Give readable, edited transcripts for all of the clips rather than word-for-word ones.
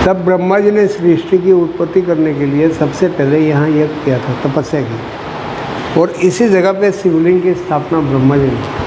तब ब्रह्मा जी ने सृष्टि की उत्पत्ति करने के लिए सबसे पहले यहाँ यज्ञ किया था, तपस्या की, और इसी जगह पे शिवलिंग की स्थापना ब्रह्मा जी ने।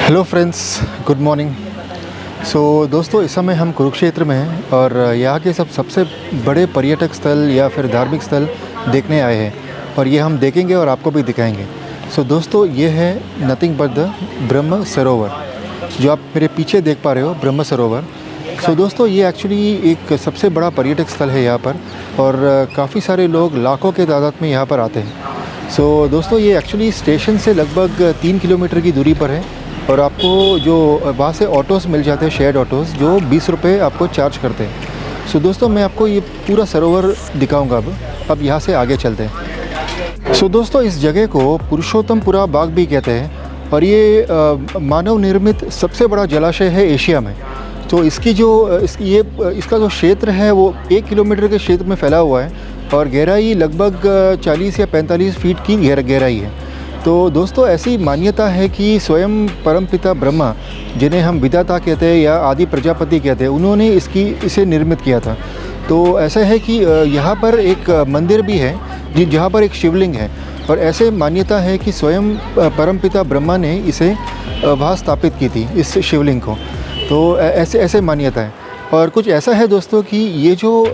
Hello friends, good morning. So दोस्तों, इस समय हम कुरुक्षेत्र में हैं और यहाँ के सबसे बड़े पर्यटक स्थल या फिर धार्मिक स्थल देखने आए हैं और ये हम देखेंगे और आपको भी दिखाएंगे। सो दोस्तों, ये है नथिंग बट द ब्रह्म सरोवर, जो आप मेरे पीछे देख पा रहे हो, ब्रह्म सरोवर। सो दोस्तों, ये एक्चुअली एक सबसे बड़ा पर्यटक स्थल है यहाँ पर और काफ़ी सारे लोग लाखों के तादाद में यहाँ पर आते हैं। सो दोस्तों, ये एक्चुअली स्टेशन से लगभग 3 किलोमीटर की दूरी पर है और आपको जो वहाँ से ऑटोज़ मिल जाते हैं, शेयर्ड ऑटोज़, जो 20 रुपये आपको चार्ज करते हैं। सो दोस्तों, मैं आपको ये पूरा सरोवर दिखाऊंगा। अब यहाँ से आगे चलते हैं। सो दोस्तों, इस जगह को पुरुषोत्तमपुरा बाग भी कहते हैं और ये मानव निर्मित सबसे बड़ा जलाशय है एशिया में। तो इसका जो क्षेत्र है वो 1 किलोमीटर के क्षेत्र में फैला हुआ है और गहराई लगभग 40 या 45 फीट की गहराई है। तो दोस्तों, ऐसी मान्यता है कि स्वयं परमपिता ब्रह्मा, जिन्हें हम विधाता कहते हैं या आदि प्रजापति कहते हैं, उन्होंने इसे निर्मित किया था। तो ऐसा है कि यहाँ पर एक मंदिर भी है जहाँ पर एक शिवलिंग है और ऐसे मान्यता है कि स्वयं परमपिता ब्रह्मा ने इसे वहाँ स्थापित की थी, इस शिवलिंग को। तो ऐसे मान्यता है। और कुछ ऐसा है दोस्तों कि ये जो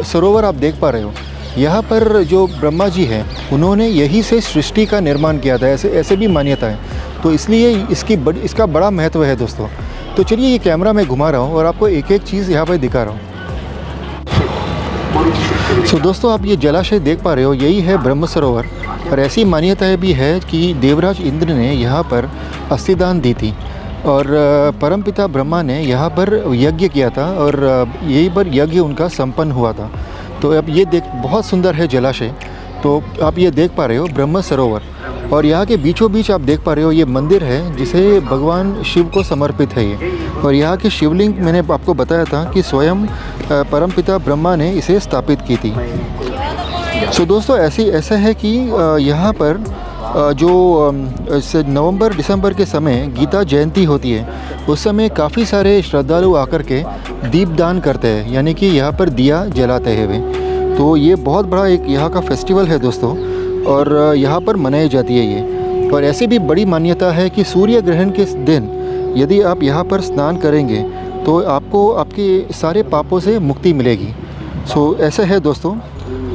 सरोवर आप देख पा रहे हो, यहाँ पर जो ब्रह्मा जी हैं, उन्होंने यहीं से सृष्टि का निर्माण किया था, ऐसे भी मान्यता है। तो इसलिए इसका बड़ा महत्व है दोस्तों। तो चलिए, ये कैमरा मैं घुमा रहा हूँ और आपको एक एक चीज़ यहाँ पर दिखा रहा हूँ। सो दोस्तों, आप ये जलाशय देख पा रहे हो, यही है ब्रह्म सरोवर। और ऐसी मान्यताएँ भी है कि देवराज इंद्र ने यहाँ पर अस्थिदान दी थी और परमपिता ब्रह्मा ने यहाँ पर यज्ञ किया था और यहीं पर यज्ञ उनका संपन्न हुआ था। तो अब ये बहुत सुंदर है जलाशय। तो आप ये देख पा रहे हो ब्रह्म सरोवर और यहाँ के बीचों बीच आप देख पा रहे हो ये मंदिर है जिसे भगवान शिव को समर्पित है ये। और यहाँ की शिवलिंग मैंने आपको बताया था कि स्वयं परमपिता ब्रह्मा ने इसे स्थापित की थी। सो दोस्तों, ऐसा है कि यहाँ पर जो नवंबर दिसंबर के समय गीता जयंती होती है, उस समय काफ़ी सारे श्रद्धालु आकर के दीपदान करते हैं, यानी कि यहाँ पर दिया जलाते हैं वे। तो ये बहुत बड़ा एक यहाँ का फेस्टिवल है दोस्तों और यहाँ पर मनाई जाती है ये। और ऐसी भी बड़ी मान्यता है कि सूर्य ग्रहण के दिन यदि आप यहाँ पर स्नान करेंगे तो आपको आपके सारे पापों से मुक्ति मिलेगी। सो ऐसा है दोस्तों।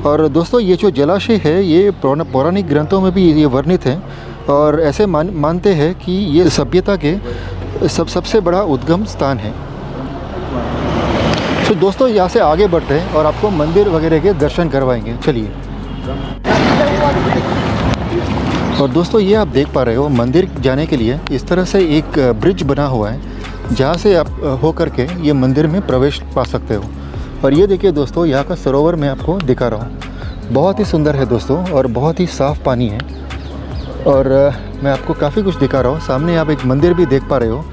और दोस्तों, ये जो जलाशय है ये पौराणिक ग्रंथों में भी ये वर्णित है और ऐसे मानते हैं कि ये सभ्यता के सबसे बड़ा उद्गम स्थान है। तो दोस्तों, यहाँ से आगे बढ़ते हैं और आपको मंदिर वगैरह के दर्शन करवाएंगे। चलिए। और दोस्तों, ये आप देख पा रहे हो, मंदिर जाने के लिए इस तरह से एक ब्रिज बना हुआ है जहाँ से आप हो करके ये मंदिर में प्रवेश पा सकते हो। और ये देखिए दोस्तों, यहाँ का सरोवर मैं आपको दिखा रहा हूँ। बहुत ही सुंदर है दोस्तों और बहुत ही साफ़ पानी है। और मैं आपको काफ़ी कुछ दिखा रहा हूँ। सामने आप एक मंदिर भी देख पा रहे हो,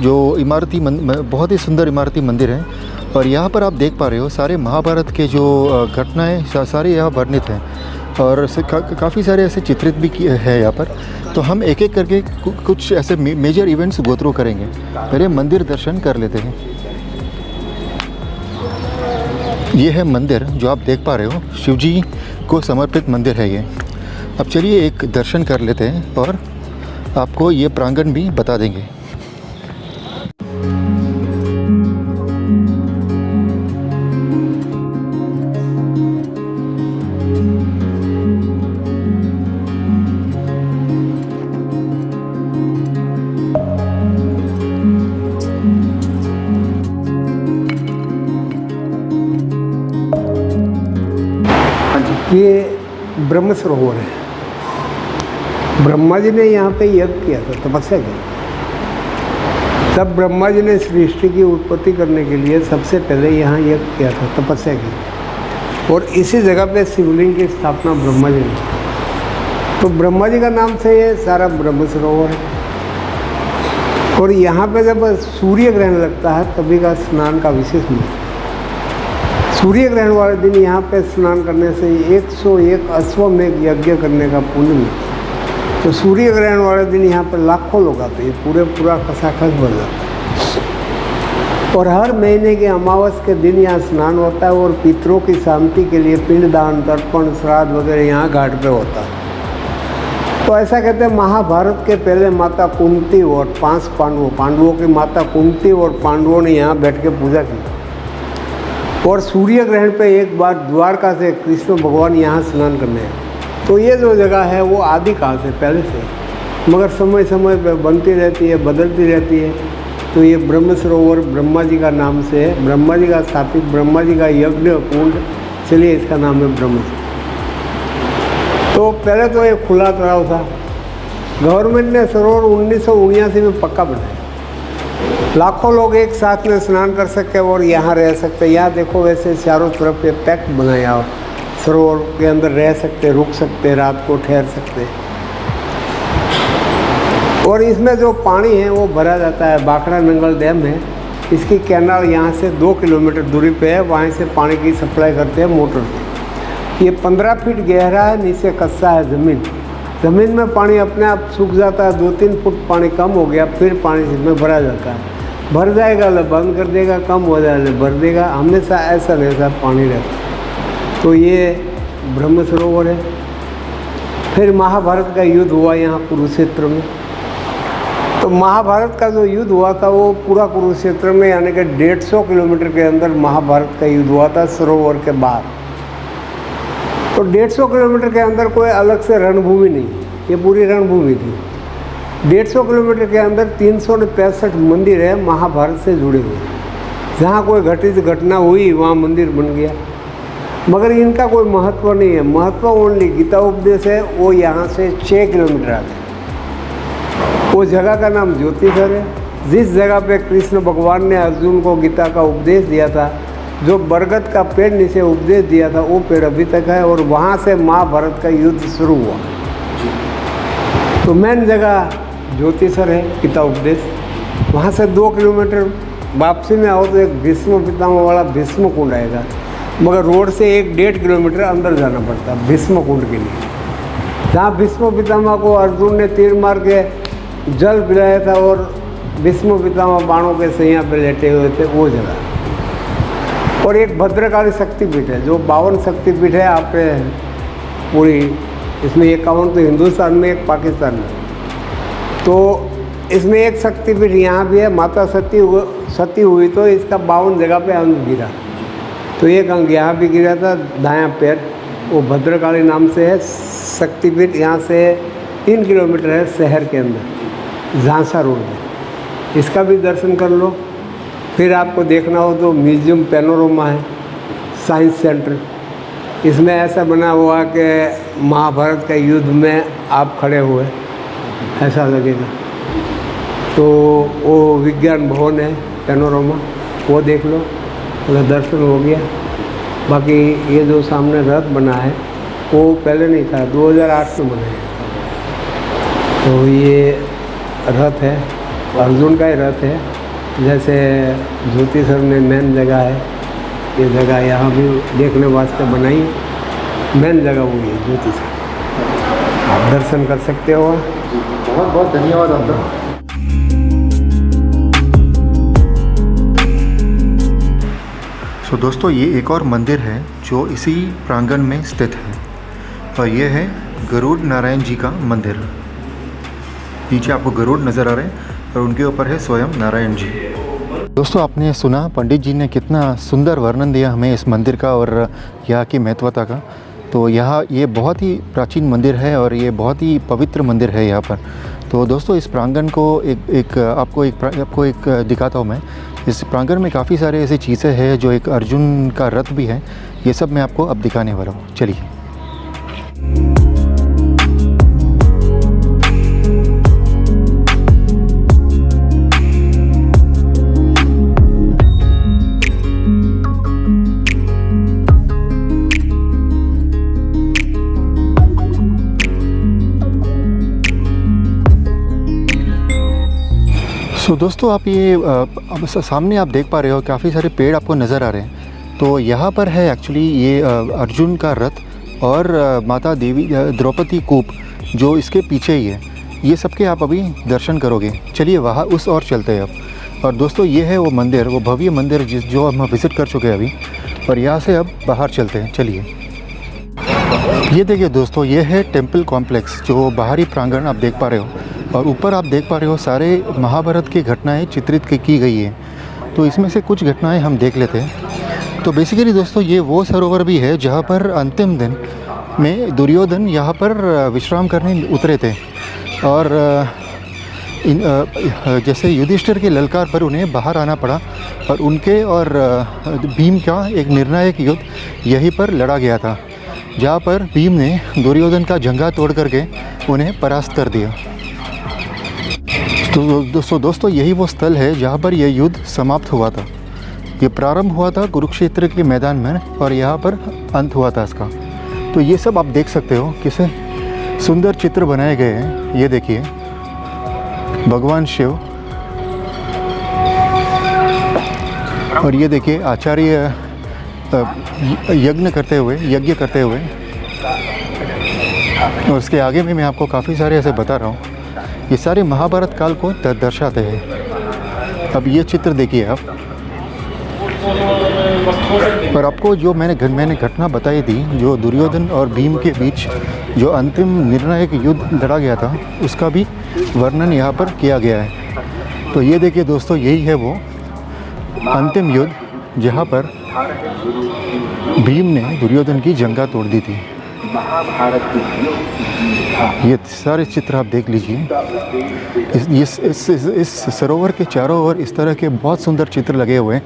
जो बहुत ही सुंदर इमारती मंदिर है। और यहाँ पर आप देख पा रहे हो सारे महाभारत के जो घटनाएँ सारे यहाँ वर्णित हैं और काफ़ी सारे ऐसे चित्रित भी है यहाँ पर। तो हम एक एक करके कुछ ऐसे मेजर इवेंट्स गो थ्रू करेंगे। पहले मंदिर दर्शन कर लेते हैं। ये है मंदिर जो आप देख पा रहे हो, शिवजी को समर्पित मंदिर है ये। अब चलिए एक दर्शन कर लेते हैं और आपको ये प्रांगण भी बता देंगे। ये ब्रह्म सरोवर है। ब्रह्मा जी ने यहाँ पे यज्ञ किया था, तपस्या की। तब ब्रह्मा जी ने सृष्टि की उत्पत्ति करने के लिए सबसे पहले यहाँ यज्ञ किया था, तपस्या की। और इसी जगह पे शिवलिंग की स्थापना ब्रह्मा जी ने। तो ब्रह्मा जी का नाम से ये सारा ब्रह्म सरोवर है। और यहाँ पे जब सूर्य ग्रहण लगता है तभी का स्नान का विशेष महत्व। सूर्य ग्रहण वाले दिन यहाँ पे स्नान करने से 101 अश्वमेघ यज्ञ करने का पुण्य मिलता है। तो सूर्य ग्रहण वाले दिन यहाँ पर लाखों लोग आते हैं, पूरा खसाखस भर जाता है। और हर महीने के अमावस के दिन यहाँ स्नान होता है और पितरों की शांति के लिए पिंडदान, तर्पण, श्राद्ध वगैरह यहाँ घाट पे होता है। तो ऐसा कहते हैं महाभारत के पहले माता कुंती और 5 पांडवों की माता कुंती और पांडवों ने यहाँ बैठ के पूजा की। और सूर्य ग्रहण पे एक बार द्वारका से कृष्ण भगवान यहाँ स्नान करने आए। तो ये जो जगह है वो आदि काल से पहले से, मगर समय समय पर बनती रहती है, बदलती रहती है। तो ये ब्रह्म सरोवर ब्रह्मा जी का नाम से है, ब्रह्मा जी का स्थापित, ब्रह्मा जी का यज्ञ कुंड, चलिए इसका नाम है ब्रह्म। तो पहले तो ये खुला तालाब था। गवर्नमेंट ने सरोवर 1979 में पक्का बनाया। लाखों लोग एक साथ में स्नान कर सकते हैं और यहाँ रह सकते हैं। यहाँ देखो वैसे चारों तरफ ये पैक्ट बनाया और सरोवर के अंदर रह सकते, रुक सकते, रात को ठहर सकते। और इसमें जो पानी है वो भरा जाता है, बाखड़ा नंगल डैम है, इसकी कैनाल यहाँ से 2 किलोमीटर दूरी पे है। वहाँ से पानी की सप्लाई करते हैं मोटर से। ये 15 फीट गहरा है, नीचे कच्चा है ज़मीन में पानी अपने आप सूख जाता है। 2-3 फुट पानी कम हो गया, फिर पानी इसमें भरा जाता है। भर जाएगा बंद कर देगा, कम हो जाएगा भर देगा, हमेशा ऐसा वैसा पानी रहता है। तो ये ब्रह्म सरोवर है। फिर महाभारत का युद्ध हुआ यहाँ कुरुक्षेत्र में। तो महाभारत का जो युद्ध हुआ था वो पूरा कुरुक्षेत्र में, यानी कि 150 किलोमीटर के अंदर महाभारत का युद्ध हुआ था सरोवर के बाहर। तो 150 किलोमीटर के अंदर कोई अलग से रणभूमि नहीं, ये पूरी रणभूमि थी। 150 किलोमीटर के अंदर 365 मंदिर है महाभारत से जुड़े हुए। जहाँ कोई घटित घटना हुई वहाँ मंदिर बन गया, मगर इनका कोई महत्व नहीं है। महत्व ओनली गीता उपदेश है, वो यहाँ से 6 किलोमीटर आगे। वो जगह का नाम ज्योतिषर है। जिस जगह पे कृष्ण भगवान ने अर्जुन को गीता का उपदेश दिया था, जो बरगद का पेड़ नीचे उपदेश दिया था, वो पेड़ अभी तक है। और वहाँ से महाभारत का युद्ध शुरू हुआ। तो मेन जगह ज्योतिषर है, गीता उपदेश। वहाँ से 2 किलोमीटर वापसी में आओ तो एक भीष्म पितामह वाला भीष्म कुंड आएगा, मगर रोड से 1-1.5 किलोमीटर अंदर जाना पड़ता है भीष्म कुंड के लिए। जहाँ भीष्म पितामह को अर्जुन ने तीर मार के जल पिलाया था और भीष्म पितामह बाणों के सैया पर लेटे हुए थे, वो जगह। और एक भद्रकाली शक्तिपीठ है, जो 52 शक्तिपीठ है आपके पूरी, इसमें 51 तो हिंदुस्तान में, एक पाकिस्तान में। तो इसमें एक शक्तिपीठ यहाँ भी है। माता सती हुई तो इसका 52 जगह पे अंग गिरा। तो एक अंग यहाँ भी गिरा था, दायां पैर, वो भद्रकाली नाम से है शक्तिपीठ। यहाँ से 3 किलोमीटर है शहर के अंदर, झांसा रोड में। इसका भी दर्शन कर लो। फिर आपको देखना हो तो म्यूजियम पैनोरमा है, साइंस सेंटर। इसमें ऐसा बना हुआ कि महाभारत का युद्ध में आप खड़े हुए, ऐसा लगेगा। तो वो विज्ञान भवन है पैनोरमा, वो देख लो, मतलब दर्शन हो गया। बाकी ये जो सामने रथ बना है वो पहले नहीं था, 2008 में बना है। तो ये रथ है, अर्जुन का ही रथ है। जैसे ज्योतिषर में मेन जगह है, ये जगह यहाँ भी देखने वास्ते बनाई, मेन जगह वही है ज्योतिषर। आप दर्शन कर सकते हो। बहुत बहुत धन्यवाद आपका। दोस्तों ये एक और मंदिर है जो इसी प्रांगण में स्थित है, और ये है गरुड़ नारायण जी का मंदिर। पीछे आपको गरुड़ नज़र आ रहे हैं और उनके ऊपर है स्वयं नारायण जी। दोस्तों आपने सुना पंडित जी ने कितना सुंदर वर्णन दिया हमें इस मंदिर का और यहाँ की महत्वता का। तो यहाँ ये बहुत ही प्राचीन मंदिर है और ये बहुत ही पवित्र मंदिर है यहाँ पर। तो दोस्तों इस प्रांगण को आपको एक दिखाता हूँ मैं। इस प्रांगण में काफ़ी सारे ऐसी चीज़ें हैं, जो एक अर्जुन का रथ भी है, ये सब मैं आपको अब दिखाने वाला हूँ। चलिए। सो दोस्तों आप ये अब सामने आप देख पा रहे हो काफ़ी सारे पेड़ आपको नज़र आ रहे हैं। तो यहाँ पर है एक्चुअली ये अर्जुन का रथ और माता देवी द्रौपदी कूप जो इसके पीछे ही है। ये सबके आप अभी दर्शन करोगे। चलिए वहाँ उस ओर चलते हैं अब। और दोस्तों ये है वो मंदिर, वो भव्य मंदिर जो हम विज़िट कर चुके हैं अभी। और यहाँ से अब बाहर चलते हैं। चलिए ये देखिए दोस्तों, ये है टेम्पल कॉम्प्लेक्स जो बाहरी प्रांगण आप देख पा रहे हो। और ऊपर आप देख पा रहे हो सारे महाभारत की घटनाएं चित्रित की गई है। तो इसमें से कुछ घटनाएं हम देख लेते हैं। तो बेसिकली दोस्तों ये वो सरोवर भी है जहाँ पर अंतिम दिन में दुर्योधन यहाँ पर विश्राम करने उतरे थे। और जैसे युधिष्ठिर के ललकार पर उन्हें बाहर आना पड़ा और उनके और भीम का एक निर्णायक युद्ध यहीं पर लड़ा गया था, जहाँ पर भीम ने दुर्योधन का जंगा तोड़ करके उन्हें परास्त कर दिया। तो दोस्तों यही वो स्थल है जहाँ पर यह युद्ध समाप्त हुआ था। ये प्रारंभ हुआ था कुरुक्षेत्र के मैदान में और यहाँ पर अंत हुआ था इसका। तो ये सब आप देख सकते हो, किसे सुंदर चित्र बनाए गए हैं। ये देखिए भगवान शिव और ये देखिए आचार्य यज्ञ करते हुए और उसके आगे में मैं आपको काफ़ी सारे ऐसे बता रहा हूँ। ये सारे महाभारत काल को दर्शाते हैं। अब ये चित्र देखिए आप। और आपको जो मैंने घटना बताई थी, जो दुर्योधन और भीम के बीच जो अंतिम निर्णायक युद्ध लड़ा गया था, उसका भी वर्णन यहाँ पर किया गया है। तो ये देखिए दोस्तों, यही है वो अंतिम युद्ध जहाँ पर भीम ने दुर्योधन की जंगा तोड़ दी थी। ये सारे चित्र आप देख लीजिए। इस सरोवर के चारों ओर इस तरह के बहुत सुंदर चित्र लगे हुए हैं।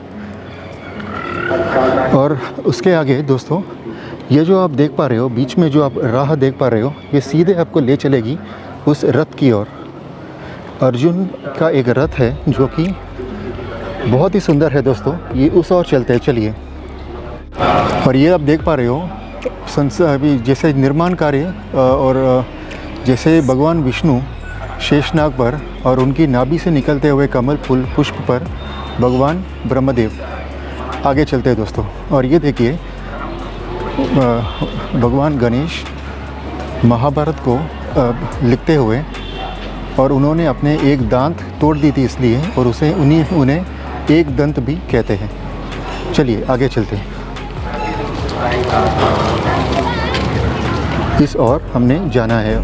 और उसके आगे दोस्तों ये जो आप देख पा रहे हो, बीच में जो आप राह देख पा रहे हो, ये सीधे आपको ले चलेगी उस रथ की ओर। अर्जुन का एक रथ है जो कि बहुत ही सुंदर है दोस्तों। ये उस ओर चलते हैं, चलिए। और ये आप देख पा रहे हो अभी जैसे निर्माण कार्य और जैसे भगवान विष्णु शेषनाग पर और उनकी नाभि से निकलते हुए कमल फूल पुष्प पर भगवान ब्रह्मदेव। आगे चलते हैं दोस्तों। और ये देखिए भगवान गणेश महाभारत को लिखते हुए, और उन्होंने अपने एक दांत तोड़ दी थी इसलिए, और उन्हें एक दंत भी कहते हैं। चलिए आगे चलते हैं। इस ओर हमने जाना है।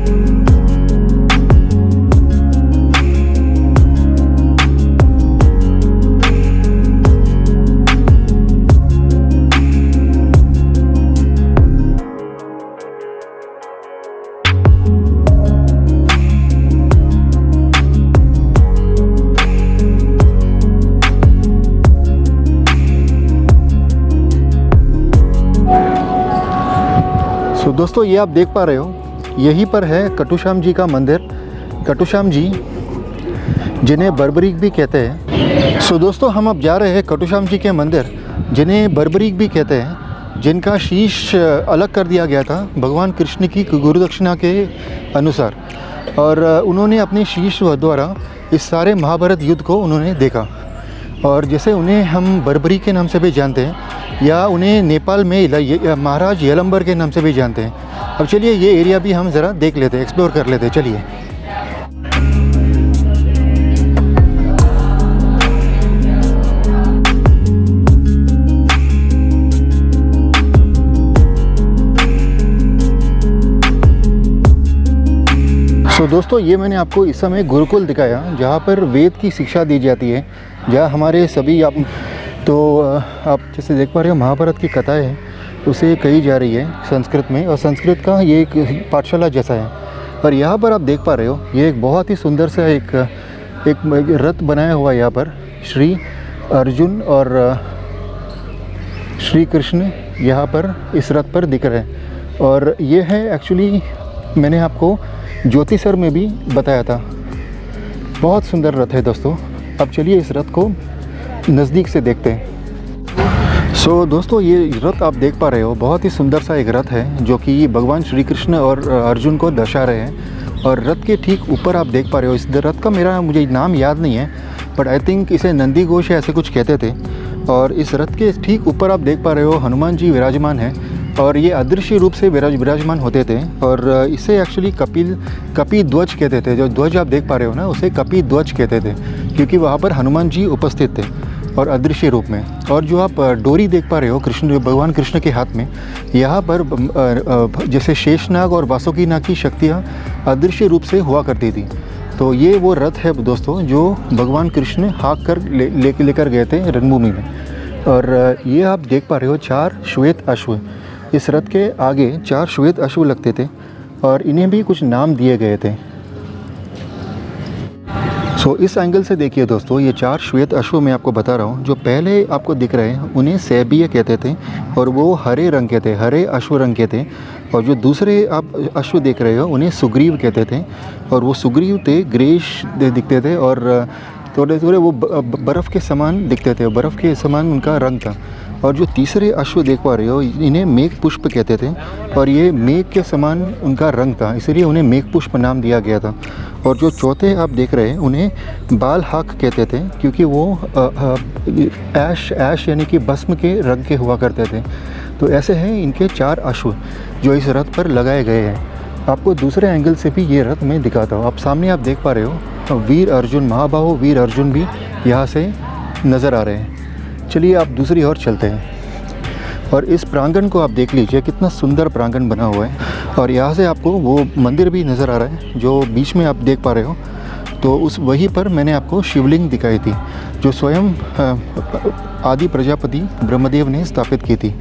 तो दोस्तों ये आप देख पा रहे हो, यहीं पर है कटुश्याम जी का मंदिर। कटुश्याम जी जिन्हें बर्बरीक भी कहते हैं। सो दोस्तों हम अब जा रहे हैं कटुश्याम जी के मंदिर, जिन्हें बर्बरीक भी कहते हैं, जिनका शीश अलग कर दिया गया था भगवान कृष्ण की गुरुदक्षिणा के अनुसार। और उन्होंने अपने शीश द्वारा इस सारे महाभारत युद्ध को उन्होंने देखा। और जैसे उन्हें हम बर्बरी के नाम से भी जानते हैं, या उन्हें नेपाल में महाराज यलंबर के नाम से भी जानते हैं। अब चलिए ये एरिया भी हम ज़रा देख लेते हैं, एक्सप्लोर कर लेते हैं। चलिए। सो दोस्तों ये मैंने आपको इस समय गुरुकुल दिखाया, जहाँ पर वेद की शिक्षा दी जाती है, जहाँ हमारे सभी आप जैसे देख पा रहे हो महाभारत की कथाएं हैं, उसे कही जा रही है संस्कृत में, और संस्कृत का ये एक पाठशाला जैसा है। और यहाँ पर आप देख पा रहे हो ये एक बहुत ही सुंदर सा एक रथ बनाया हुआ है। यहाँ पर श्री अर्जुन और श्री कृष्ण यहाँ पर इस रथ पर दिख रहे हैं। और ये है एक्चुअली मैंने आपको ज्योतिसर में भी बताया था। बहुत सुंदर रथ है दोस्तों। अब चलिए इस रथ को नज़दीक से देखते हैं। सो दोस्तों ये रथ आप देख पा रहे हो, बहुत ही सुंदर सा एक रथ है जो कि भगवान श्री कृष्ण और अर्जुन को दर्शा रहे हैं। और रथ के ठीक ऊपर आप देख पा रहे हो, इस रथ का मुझे नाम याद नहीं है, बट आई थिंक इसे नंदी घोष या ऐसे कुछ कहते थे। और इस रथ के ठीक ऊपर आप देख पा रहे हो हनुमान जी विराजमान हैं और ये अदृश्य रूप से विराजमान होते थे। और इसे एक्चुअली कपि ध्वज कहते थे। जो ध्वज आप देख पा रहे हो ना, उसे कपि ध्वज कहते थे, क्योंकि वहाँ पर हनुमान जी उपस्थित थे और अदृश्य रूप में। और जो आप डोरी देख पा रहे हो भगवान कृष्ण के हाथ में, यहाँ पर जैसे शेषनाग और वासुकीनाग की शक्तियाँ अदृश्य रूप से हुआ करती थी। तो ये वो रथ है दोस्तों जो भगवान कृष्ण हाँक कर लेकर गए थे रणभूमि में। और ये आप देख पा रहे हो 4 श्वेत अश्व। इस रथ के आगे 4 श्वेत अश्व लगते थे और इन्हें भी कुछ नाम दिए गए थे। सो इस एंगल से देखिए दोस्तों, ये 4 श्वेत अश्व मैं आपको बता रहा हूँ। जो पहले आपको दिख रहे हैं उन्हें सैबीय कहते थे और वो हरे रंग के थे, हरे अश्व रंग के थे। और जो दूसरे आप अश्व देख रहे हो उन्हें सुग्रीव कहते थे और वो सुग्रीव थे, ग्रेश दिखते थे और थोड़े थोड़े वो बर्फ़ के समान दिखते थे, बर्फ़ के समान उनका रंग था। और जो तीसरे अश्व देख पा रहे हो इन्हें मेघ पुष्प कहते थे और ये मेघ के समान उनका रंग था, इसलिए उन्हें मेघ पुष्प नाम दिया गया था। और जो चौथे आप देख रहे हैं उन्हें बाल हाक कहते थे, क्योंकि वो ऐश यानी कि भस्म के रंग के हुआ करते थे। तो ऐसे हैं इनके 4 अश्व जो इस रथ पर लगाए गए हैं। आपको दूसरे एंगल से भी ये रथ मैं दिखाता हूँ। आप सामने आप देख पा रहे हो वीर अर्जुन, महाबाहु वीर अर्जुन भी यहाँ से नज़र आ रहे हैं। चलिए आप दूसरी ओर चलते हैं और इस प्रांगण को आप देख लीजिए, कितना सुंदर प्रांगण बना हुआ है। और यहाँ से आपको वो मंदिर भी नज़र आ रहा है जो बीच में आप देख पा रहे हो। तो उस वहीं पर मैंने आपको शिवलिंग दिखाई थी जो स्वयं आदि प्रजापति ब्रह्मदेव ने स्थापित की थी।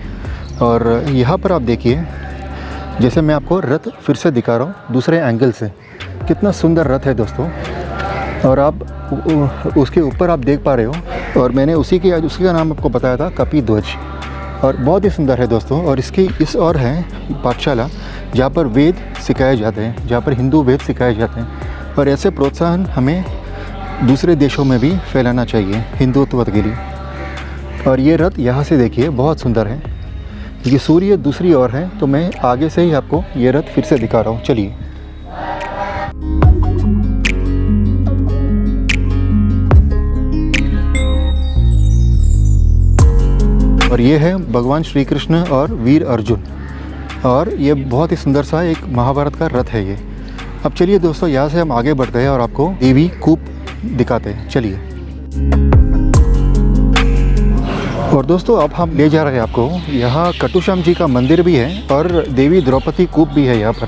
और यहाँ पर आप देखिए, जैसे मैं आपको रथ फिर से दिखा रहा हूँ दूसरे एंगल से, कितना सुंदर रथ है दोस्तों। और आप उसके ऊपर आप देख पा रहे हो और मैंने उसी का नाम आपको बताया था कपि ध्वज। और बहुत ही सुंदर है दोस्तों। और इसकी इस और है पाठशाला जहाँ पर वेद सिखाए जाते हैं, जहाँ पर हिंदू वेद सिखाए जाते हैं। और ऐसे प्रोत्साहन हमें दूसरे देशों में भी फैलाना चाहिए हिंदुत्व के लिए। और ये रथ यहाँ से देखिए बहुत सुंदर है। ये सूर्य दूसरी ओर है, तो मैं आगे से ही आपको ये रथ फिर से दिखा रहा हूँ। चलिए। और ये है भगवान श्री कृष्ण और वीर अर्जुन। और ये बहुत ही सुंदर सा एक महाभारत का रथ है ये। अब चलिए दोस्तों, यहाँ से हम आगे बढ़ते हैं और आपको देवी कूप दिखाते हैं। चलिए। और दोस्तों अब हम ले जा रहे हैं आपको, यहाँ कटुश्याम जी का मंदिर भी है और देवी द्रौपदी कूप भी है यहाँ पर।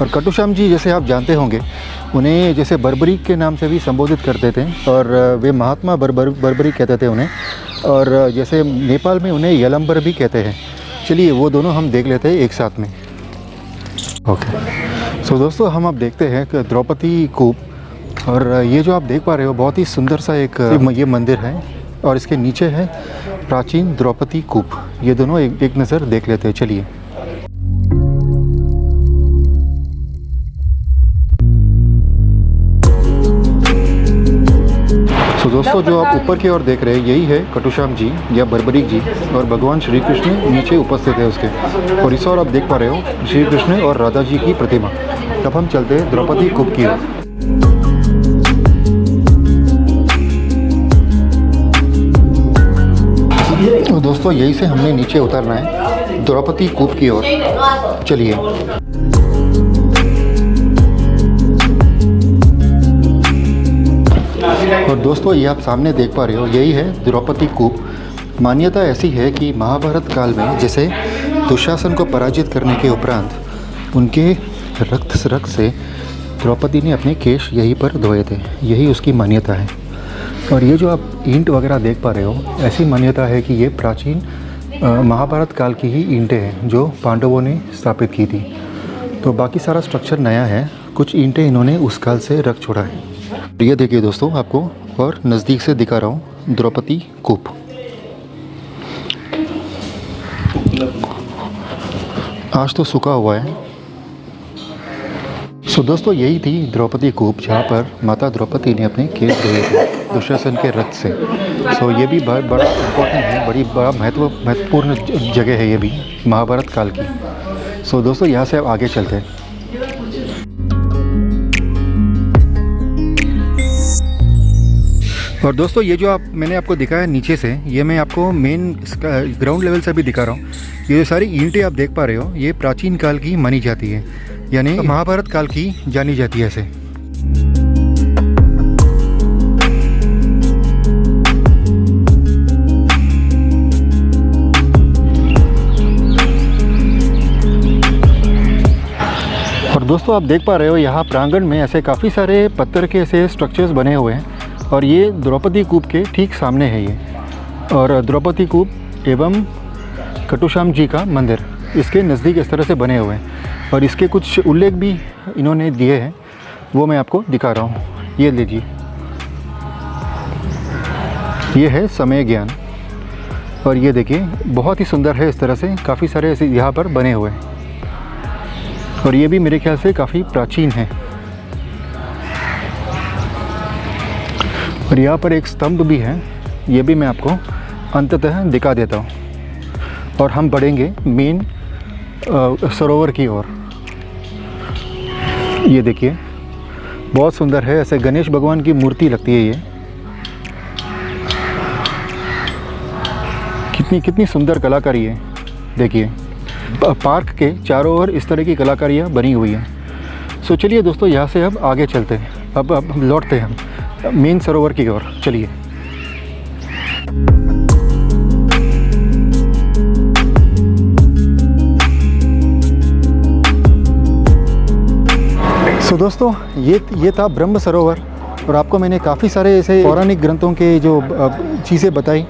और कटुश्याम जी जैसे आप जानते होंगे, उन्हें जैसे बर्बरीक के नाम से भी संबोधित करते थे और वे महात्मा बर्बरीक कहते थे उन्हें। और जैसे नेपाल में उन्हें यलंबर भी कहते हैं। चलिए वो दोनों हम देख लेते हैं एक साथ में। ओके। सो दोस्तों हम अब देखते हैं कि द्रौपदी कूप। और ये जो आप देख पा रहे हो बहुत ही सुंदर सा एक ये मंदिर है और इसके नीचे है प्राचीन द्रौपदी कूप। ये दोनों एक नज़र देख लेते हैं। चलिए। तो दोस्तों जो आप ऊपर की ओर देख रहे हैं यही है कटुश्याम जी या बर्बरीक जी और भगवान श्री कृष्ण नीचे उपस्थित है उसके। और इस ओर आप देख पा रहे हो श्री कृष्ण और राधा जी की प्रतिमा। तब हम चलते हैं द्रौपदी कूप की ओर। तो दोस्तों यही से हमने नीचे उतरना है द्रौपदी कूप की ओर। चलिए। और दोस्तों ये आप सामने देख पा रहे हो यही है द्रौपदी कूप। मान्यता ऐसी है कि महाभारत काल में जैसे दुशासन को पराजित करने के उपरांत उनके रक्त से द्रौपदी ने अपने केश यहीं पर धोए थे, यही उसकी मान्यता है। और ये जो आप ईंट वगैरह देख पा रहे हो, ऐसी मान्यता है कि ये प्राचीन महाभारत काल की ही ईंटें हैं जो पांडवों ने स्थापित की थी। तो बाकी सारा स्ट्रक्चर नया है, कुछ ईंटें इन्होंने उस काल से रख छोड़ा है। ये देखिए दोस्तों, आपको और नज़दीक से दिखा रहा हूँ द्रौपदी कूप। आज तो सूखा हुआ है। सो दोस्तों यही थी द्रौपदी कूप जहाँ पर माता द्रौपदी ने अपने केस धोए थे दुशासन के रथ से। सो ये भी बड़ा इम्पोर्टेंट है, बड़ा महत्वपूर्ण जगह है ये भी महाभारत काल की। सो दोस्तों यहाँ से अब आगे चलते हैं। और दोस्तों ये जो मैंने आपको दिखाया नीचे से, ये मैं आपको मेन ग्राउंड लेवल से भी दिखा रहा हूँ। ये जो सारी ईंटें आप देख पा रहे हो, ये प्राचीन काल की मानी जाती है, यानी महाभारत काल की जानी जाती है ऐसे। और दोस्तों आप देख पा रहे हो यहाँ प्रांगण में ऐसे काफ़ी सारे पत्थर के ऐसे स्ट्रक्चर्स बने हुए हैं, और ये द्रौपदी कूप के ठीक सामने है ये। और द्रौपदी कूप एवं खटुश्याम जी का मंदिर इसके नज़दीक इस तरह से बने हुए हैं, और इसके कुछ उल्लेख भी इन्होंने दिए हैं, वो मैं आपको दिखा रहा हूँ। ये लीजिए, ये है समय ज्ञान, और ये देखिए बहुत ही सुंदर है। इस तरह से काफ़ी सारे ऐसे यहाँ पर बने हुए हैं, और ये भी मेरे ख्याल से काफ़ी प्राचीन है। और यहाँ पर एक स्तंभ भी है, ये भी मैं आपको अंततः दिखा देता हूँ। और हम बढ़ेंगे मेन सरोवर की ओर। ये देखिए बहुत सुंदर है, ऐसे गणेश भगवान की मूर्ति लगती है ये। कितनी सुंदर कलाकारी है। देखिए पार्क के चारों ओर इस तरह की कलाकारियाँ बनी हुई हैं। सो चलिए दोस्तों, यहाँ से अब आगे चलते हैं। अब लौटते हैं हम मेन सरोवर की ओर। चलिए। सो दोस्तों ये था ब्रह्म सरोवर, और आपको मैंने काफ़ी सारे ऐसे पौराणिक ग्रंथों के जो चीज़ें बताई,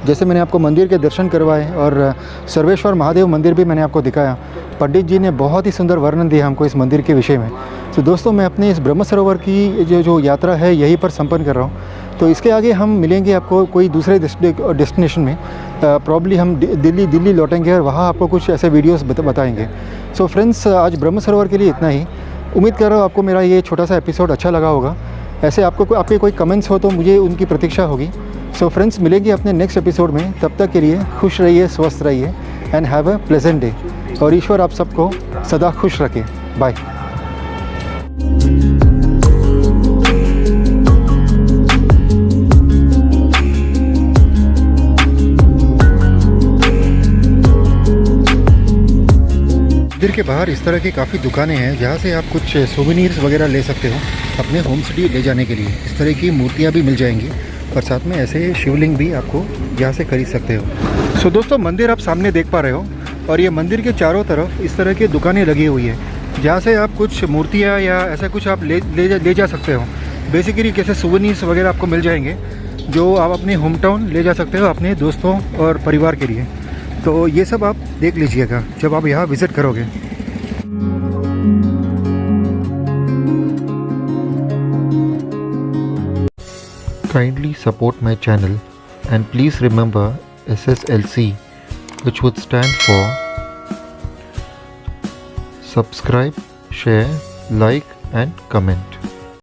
जैसे मैंने आपको मंदिर के दर्शन करवाए, और सर्वेश्वर महादेव मंदिर भी मैंने आपको दिखाया। पंडित जी ने बहुत ही सुंदर वर्णन दिया हमको इस मंदिर के विषय में। तो दोस्तों मैं अपने इस ब्रह्म सरोवर की जो यात्रा है यहीं पर संपन्न कर रहा हूँ। तो इसके आगे हम मिलेंगे आपको कोई दूसरे डेस्टिनेशन में। प्रॉब्ली हम दिल्ली लौटेंगे, और वहाँ आपको कुछ ऐसे वीडियोस बताएंगे। सो फ्रेंड्स, आज ब्रह्म सरोवर के लिए इतना ही। उम्मीद कर रहा हूँ आपको मेरा ये छोटा सा एपिसोड अच्छा लगा होगा। ऐसे आपके कोई कमेंट्स हो तो मुझे उनकी प्रतीक्षा होगी। सो फ्रेंड्स, मिलेंगे अपने नेक्स्ट एपिसोड में। तब तक के लिए खुश रहिए, स्वस्थ रहिए, and have a pleasant day. और ईश्वर आप सबको सदा खुश रखे। बाय। मंदिर के बाहर इस तरह की काफ़ी दुकानें हैं, जहाँ से आप कुछ सोवेनिर्स वगैरह ले सकते हो अपने होम सिटी ले जाने के लिए। इस तरह की मूर्तियाँ भी मिल जाएंगी, और साथ में ऐसे शिवलिंग भी आपको यहाँ से खरीद सकते हो। सो दोस्तों, मंदिर आप सामने देख पा रहे हो, और ये मंदिर के चारों तरफ इस तरह की दुकानें लगी हुई है, जहाँ से आप कुछ मूर्तियाँ या ऐसा कुछ आप ले जा सकते हो। बेसिकली कैसे सोवेनिर्स वगैरह आपको मिल जाएंगे, जो आप अपने होम टाउन ले जा सकते हो अपने दोस्तों और परिवार के लिए। तो ये सब आप देख लीजिएगा जब आप यहाँ विज़िट करोगे। Kindly support my channel, and please remember SSLC, which would stand for subscribe, share, like and comment.